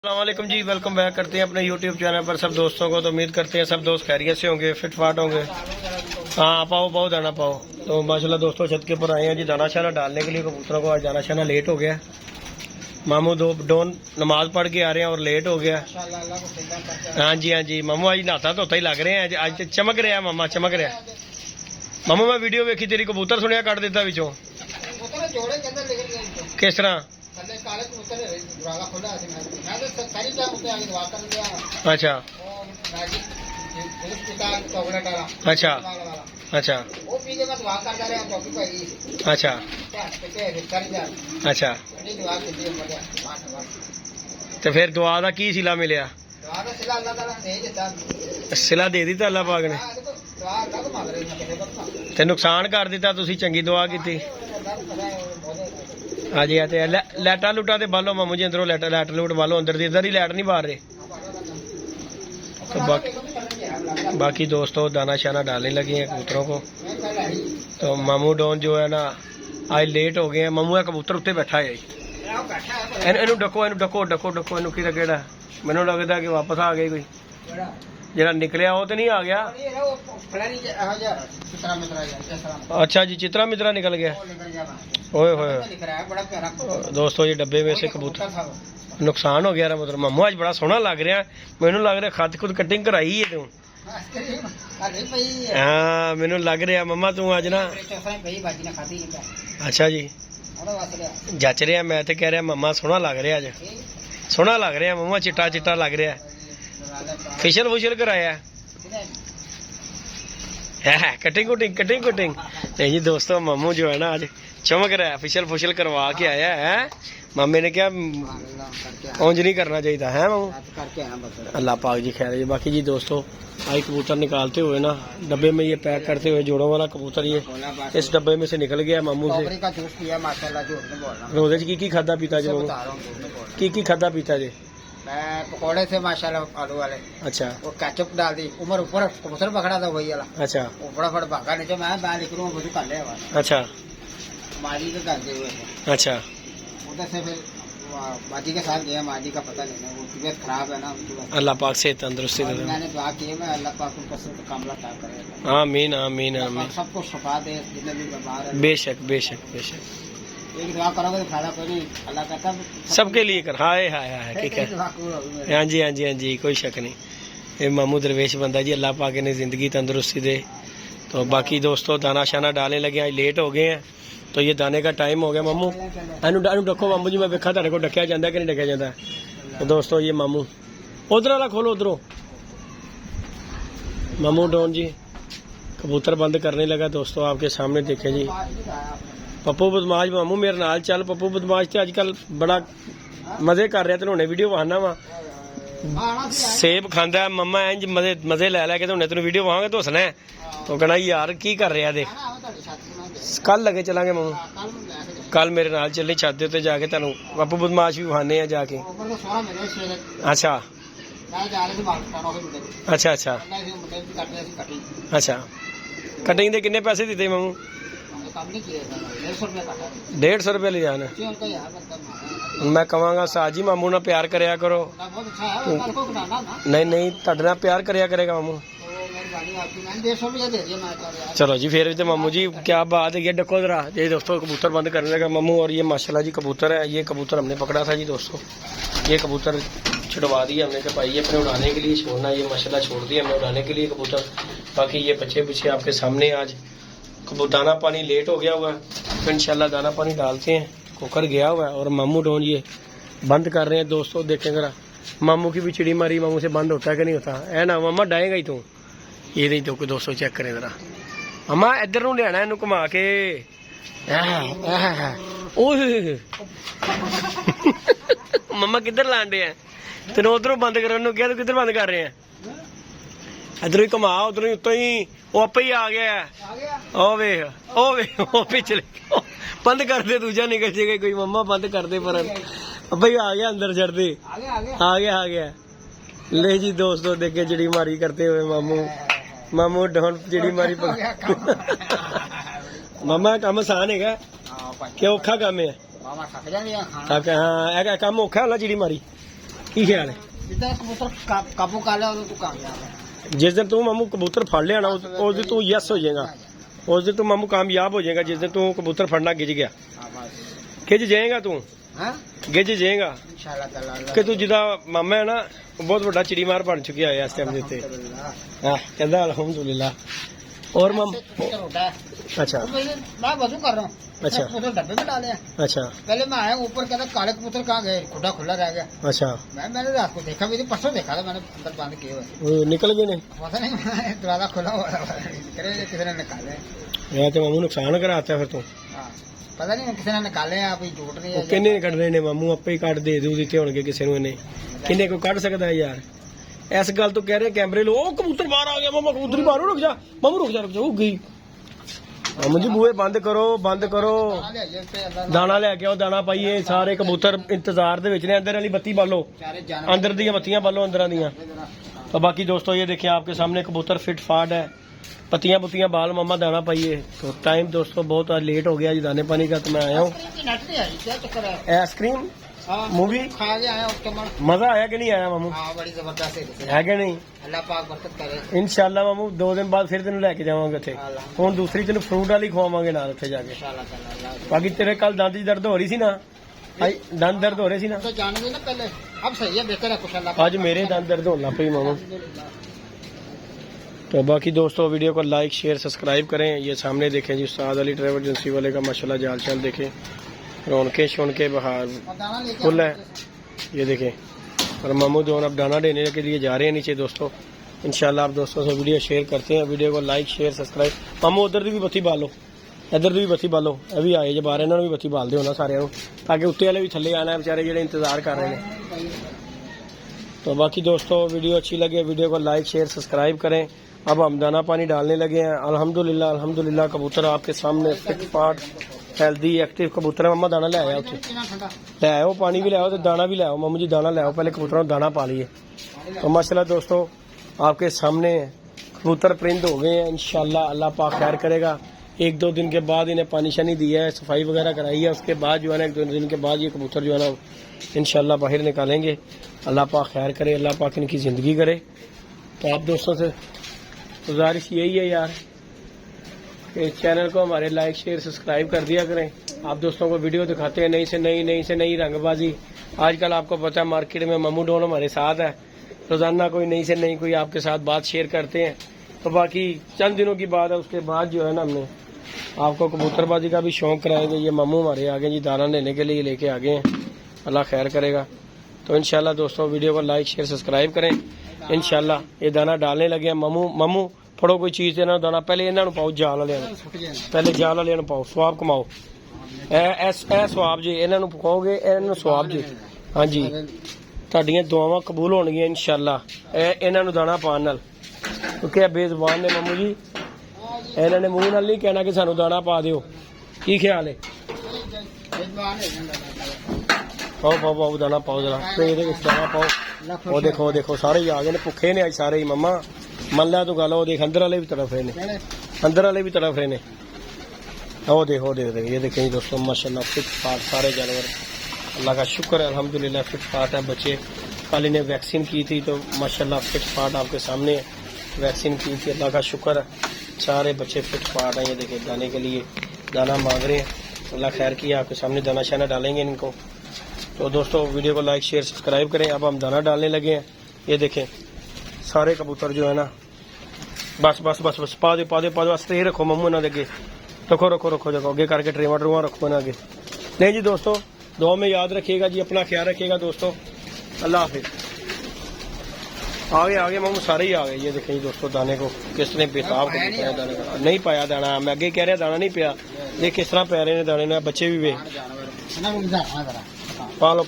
अस्सलामुअलैकुम जी, welcome back करते हैं अपने यूट्यूब चैनल पर सब दोस्तों को। तो उम्मीद करते हैं सब दोस्त खैरियत से होंगे, फिट फाट होंगे। हाँ पाओ पाओ दाना पाओ। तो माशाल्लाह दोस्तों छत के ऊपर आए हैं जी दाना शाना डालने के लिए कबूतरों को। आज दाना शाना लेट हो गया, मामू डोन नमाज पढ़ के आ रहे हैं और लेट हो गया। हाँ जी मामू आज नहाता धोता ही लग रहे हैं, आज चमक रहा है मामा, चमक रहा है। मामू मैं वीडियो वेखी तेरी, कबूतर सुनिया कट दिता विचों, किस तरह? अच्छा अच्छा अच्छा अच्छा अच्छा। तो फिर दुआ का की सिला मिलया? सिला दे दी अल्लाह पाक ने ते नुकसान कर दिता, तुसी चंगी दुआ की। हाँ जी लाइटा लूटा ते बालो मामू जी, अंदरों लाइट लूट बालो, अंदर दी इधर ही लाइट नहीं बार रहे। तो बाकी दोस्तों दाना शाना डालने लगे हैं कबूतरों को। तो मामू डॉन जो है ना आज लेट हो गए हैं। मामू है कबूतर उत्ते बैठा है, इनू डको इनू डको डको डको इनू कि केड़ा, मैनू लगता कि वापस आ गए कोई। जरा निकलिया वो तो नहीं आ गया। अच्छा जी चित्रा मित्रा निकल गया। ओए होए दोस्तों ये डब्बे में से कबूतर नुकसान हो गया रहा। मतलब मामू आज बड़ा सोहना लग रहा, मैनू लग रहा खत खुद कटिंग कराई है तू। हाँ मैनू लग रहा मम्मा तू आज ना। अच्छा जी जच रहा, मैं तो कह रहा मम्मा सोहना लग रहा, अज सोहना लग रहा मम्मा, चिट्टा चिट्टा लग रहा। फेशियल फुशियल कराया है, कटिंग कुटिंग कटिंग कुटिंग नहीं जी दोस्तों। मामू जो है ना आज चमक रहा है, फेशियल फुशियल करवा के आया है। मामे ने क्या ऊंज नहीं करना चाहिए है मामू, अल्लाह पाक जी खैर है। बाकी जी दोस्तों आई कबूतर निकालते हुए ना डब्बे में ये पैक करते हुए, जोड़ों वाला कबूतर ये इस डब्बे में से निकल गया मामू से। रोजे की खादा पीता जी मामू, की खादा पीता जी? पकौड़े थे माशाल्लाह आलू वाले। अच्छा वो केचप डाल दी, ऊपर ऊपर कबूतर पकड़ा था वही वाला। अच्छा वो फटाफट भागा नीचे, मैं निकलूँ मुझे कर लिया। अच्छा माजी के करते हुए। अच्छा उधर से फिर माजी के साथ गया, माजी का पता नहीं वो तबीयत खराब है ना उनकी। अल्लाह पाक से तंदुरुस्ती दे। मैंने दुआ की है, मैं अल्लाह पाक उनको से कामला करे। आमीन आमीन आमीन, सबको शिफा दे जितने भी बीमार हैं। बेशक बेशक बेशक, एक दुआ करोगे तो फायदा कोई नहीं, अल्लाह कहता सबके लिए कर। हाय हाय हाय ठीक है। हाँ जी हाँ जी हाँ जी कोई शक नहीं, ये मामू दरवेश बंदा जी, अल्लाह पाक ने जिंदगी तंदुरुस्ती दे। तो बाकी दोस्तों दाना शाना डालने लगे, आज लेट हो गए हैं तो ये दाने का टाइम हो गया। मामू एनू डको मामू जी, मैं वेखा तेरे को डकिया जाता कि नहीं डकिया जाता। तो दोस्तों ये मामू उधर वाला खोलो, उधरों मामू डॉन जी कबूतर बंद करने लगा। दोस्तों आपके सामने देखे जी पप्पू बदमाश मामू मेरे नाल चल। पप्पू बदमाश तो अजकल बड़ा मजे कर रहा, तेन वीडियो वहाना वा, सेब खांदा मम्मा इंज मजे मजे लै लै के तेन वीडियो वहांगे तो हसना है। तो कहना यार की कर रहा देख, कल लगे चलांगे मामू, कल मेरे नाल चलनी छत दे उत्ते जाके तेन पप्पू बदमाश भी वहाने आ जाके। अच्छा अच्छा अच्छा अच्छा कटिंग दे किन्ने पैसे दिते मामू? 150 रुपये ले जाना। मैं कहांगा साज जी मामू ना प्यार करया करो। नहीं नहीं तुहाडे नाल प्यार करया करेगा मामू। चलो जी फिर तो मामू जी क्या बात है। ये डको जरा ये दोस्तों कबूतर बंद करने लगा मामू। और ये माशाल्लाह जी कबूतर है, ये कबूतर हमने पकड़ा था जी दोस्तों। ये कबूतर छुड़वा दिया हमने कि भाई ये अपने उड़ाने के लिए छोड़ना, ये माशाल्लाह छोड़ दिया हमने उड़ाने के लिए कबूतर। बाकी ये बच्चे पीछे आपके सामने आज दाना पानी लेट हो गया हुआ है, तो इंशाल्लाह दाना पानी डालते हैं। कुकर गया हुआ है और मामू डॉन ये बंद कर रहे हैं दोस्तों। देखें जरा मामू की भी चिड़ी मारी मामू से बंद होता है कि नहीं होता है ना मामा, डाएगा ही तू ये नहीं तो दोस्तों चेक करें जरा मामा, इधर नूं लियाना इनू घुमा के। मम्मा किधर लान रहे हैं तेन? उधरों बंद करने क्या, किधर बंद कर रहे हैं? इधरों ही घुमा, उधरों ही उत्तों ही वो आपे ही आ गया है। ओ वेख ओ पिछले बंद कर दे, दूजा निकल जाएगा कोई। मम्मा बंद कर दे पर भाई आ गया अंदर चढ़ दे, आ गया ले जी दोस्तों देखे चिड़ी मारी करते हुए मामू। मामू डॉन चिड़ी मारी मामा काम आसान है कि औखा काम है? थक हाँ काम औखा होला चिड़ी मारी की ख्याल है? जितना कबूतर काबू कर लिया उਦੋਂ ਤੂੰ ਕਾਮਯਾਬ ਹੈ। जिस दिन तू मामू कबूतर फड़ लिया ना उस दिन तू यस हो जाएगा, उस दिन तू मामू कामयाब हो जाएगा। जिस दिन तू कबूतर फड़ना गिज गया, ਹਾਂ ਬਸ गिज जाएगा तू, ਹਾਂ गिज जाएगा ਇਨਸ਼ਾਅੱਲਾ ਤਾਲਾ ਅੱਲਾ कि तू जिदा मामा है ना बहुत बड़ा चिड़ी मार बन चुकी है इस टाइम ਦੇ ਉੱਤੇ। हाँ कहता अल्हम्दुलिल्लाह। और मम अच्छा मैं वजू कर रहा हूँ। अच्छा। कबूतर डब्बे में डाले हैं। अच्छा पहले मैं आया ऊपर, कहता काले कबूतर कहाँ गए, खुला खुला रह गया। अच्छा मैंने रात को देखा भी नहीं, परसों देखा था मैंने अंदर बंद किए हुए। वो निकल गए ने पता नहीं दरवाजा खुला हुआ था, किसी ने निकाले। यार तो मामू नुकसान कराता है फिर तू। हाँ, पता नहीं किसी ने निकाले हैं, अभी झूठ नहीं है। किन्ने नहीं कटने ने मामू आपे ही कट दे दू दिते होंगे किसी ने इन्हें, किन्ने कोई कट सकता है यार। इस गल तो कह रहे कैमरे लो, ओ कबूतर बाहर आ गया मामा, कबूतर बाहर रुक जा मामू, रुक जा वो गई। मामू जी बूहे बंद करो, बंद करो, दाना लेके आओ, दाना पाइए। सारे कबूतर इंतजार दे विच ने। अंदर वाली बत्ती बालो, अंदर दी बत्तियां बालो, अंदर दियां। तो बाकी दोस्तों ये देखिए आपके सामने कबूतर फिट फाट है, पत्तियां पुत्तियां बाल मामा, दाना पाइए। तो टाइम दोस्तों बहुत लेट हो गया जी दाने पानी का, तो मैं आया हूँ। आइसक्रीम मूवी खा के आया उसके मन। मजा आया कि नहीं आया मामू? हाँ बड़ी जबरदस्त है कि नहीं? अल्लाह पाक बरकत करे। इंशाल्लाह मामू 2 दिन बाद फिर तेन लेके जावांगे उत्थे। हुण दूसरी तेन फ्रूट वाली खवावांगे नाल उत्थे जाके। इंशाअल्लाह ताला अल्लाह। बाकी तेरे कल दंद दी दर्द हो रही सी ना, आज दंद दर्द हो रहे सी ना, तो जाने ना पहले, अब सही है, बेहतर है कुछ अल्लाह। आज मेरे दंद दर्द होने लग पई मामू। तो बाकी दोस्तों वीडियो को लाइक शेयर सब्सक्राइब करें। ये सामने देखें जी उस्ताद अली ट्रैवल एजेंसी वाले का माशाल्लाह जाल चाल देखें, रौनकें शौनके बहार फुल है। ये देखें और मामू दोनों अब दाना देने के लिए जा रहे हैं नीचे दोस्तों। इंशाल्लाह आप दोस्तों से वीडियो शेयर करते हैं। वीडियो को लाइक शेयर सब्सक्राइब। मामू उधर दी भी बत्ती बालो, इधर दी भी बत्ती बालो, ये भी आए जो बाहर, इन्होंने भी बत्ती बाल दो ना सारे, ताकि उत्ते वाले भी थले आना है बेचारे ਜਿਹੜੇ इंतजार कर रहे हैं। तो बाकी दोस्तों वीडियो अच्छी लगे वीडियो को लाइक शेयर सब्सक्राइब करें। अब हम दाना पानी डालने लगे हैं। अल्हम्दुलिल्लाह अल्हम्दुलिल्लाह कबूतर आपके सामने फिट फाट हेल्दी एक्टिव कबूतर है। मम्मा दाना ले आया उत्थे, ले आओ पानी भी ले आओ, तो दाना भी ले आओ। मम्मी जी दाना ले आओ, पहले कबूतरों को दाना पा लिए। तो माशाल्लाह दोस्तों आपके सामने कबूतर परिंद हो गए हैं। इंशाल्लाह अल्लाह पाक खैर करेगा। 1-2 दिन के बाद इन्हें पानी शानी दिया है, सफाई वगैरह कराई है, उसके बाद जो है ना 1-2 दिन के बाद ये कबूतर जो है ना इंशाल्लाह बाहर निकालेंगे। अल्लाह पाक खैर करे, अल्लाह पाक इनकी ज़िंदगी करे। तो आप दोस्तों से गुजारिश यही है यार कि चैनल को हमारे लाइक शेयर सब्सक्राइब कर दिया करें। आप दोस्तों को वीडियो दिखाते हैं नई से नई रंगबाजी। आजकल आपको पता है मार्केट में मामू डॉन हमारे साथ है, रोजाना कोई नई से नई कोई आपके साथ बात शेयर करते हैं। तो बाकी चंद दिनों की बात है, उसके बाद जो है ना हमने आपको कबूतरबाजी का भी शौक कराएंगे। ये मामू हमारे आगे जी दाना लेने के लिए लेके आ गए हैं, अल्लाह खैर करेगा। तो इंशाल्लाह दोस्तों वीडियो को लाइक शेयर सब्सक्राइब करें। इंशाल्लाह ये दाना डालने लगे हैं। मामू फड़ो कोई चीज इन्हों दाना, पहले इन्हों पाओ जाल वाले, पहले जाल वाले पाओ, स्वाब कमाओ। ए स्वाब जी इन्हों पकाओगे, इन्हों स्वाब जी। हाँ जी ਤੁਹਾਡੀਆਂ ਦੁਆਵਾਂ ਕਬੂਲ ਹੋਣਗੀਆਂ इंशाल्लाह ਇਹਨਾਂ ਨੂੰ ਦਾਣਾ ਪਾਣ ਨਾਲ, ਕਿਉਂਕਿ ਇਹ ਬੇਜ਼ਬਾਨ ਨੇ ਮਾਮੂ ਜੀ, ਇਹਨਾਂ ਨੇ ਮੂੰਹ ਨਾਲ ਨਹੀਂ ਕਹਿਣਾ ਕਿ ਸਾਨੂੰ ਦਾਣਾ ਪਾ ਦਿਓ। ਕੀ ਖਿਆਲ ਹੈ? ਪਾਓ ਪਾਓ ਪਾਓ ਦਾਣਾ ਪਾਓ ਜਰਾ, ਤੇ ਇਹਦੇ ਵਿੱਚ ਦਾਣਾ ਪਾਓ। ਉਹ ਦੇਖੋ ਸਾਰੇ ਹੀ ਆ ਗਏ ਨੇ, ਭੁੱਖੇ ਨੇ ਅੱਜ ਸਾਰੇ ਹੀ ਮੰਮਾ। ਮੰਨ ਲੈ ਤੂੰ ਗੱਲ, ਉਹ ਦੇਖ ਅੰਦਰ ਵਾਲੇ ਵੀ ਤੜਫ ਰਹੇ ਨੇ, अंदर वाले भी तड़फ रहे ने। वो देखो ये देखें दोस्तों माशाल्लाह फिट फाट सारे जानवर, अल्लाह का शुक्र है अल्हम्दुलिल्लाह फिट फाट है बच्चे। कल इन्हें वैक्सीन की थी तो माशाल्लाह फिट फाट आपके सामने वैक्सीन की थी, अल्लाह का शुक्र है सारे बच्चे फिट फाट हैं। ये देखिए दाने के लिए दाना मांग रहे हैं, अल्लाह खैर किया, आपके सामने दाना शाना डालेंगे इनको। तो दोस्तों वीडियो को लाइक शेयर सब्सक्राइब करें। अब हम दाना डालने लगे हैं। ये देखें सारे कबूतर जो है ना, बस बस बस बस पा दे बस ये रखो मम्मू इन्होंने अगे, रखो अगे करके ट्रेवा ट्रूवा रखो इन्हें अगे। नहीं जी दोस्तों दुआ में याद रखिएगा जी, अपना ख्याल रखिएगा दोस्तों, अल्लाह हाफिज। आ गए मम्मू सारे ही आ गए। ये देखें जी दोस्तों दाने को किसने बेताब को पाया, दाने का नहीं पाया दाना, मैं अगे कह रहा दाना नहीं पाया, ये किस तरह पै रहे हैं दाने ना, बच्चे भी वे। पा लो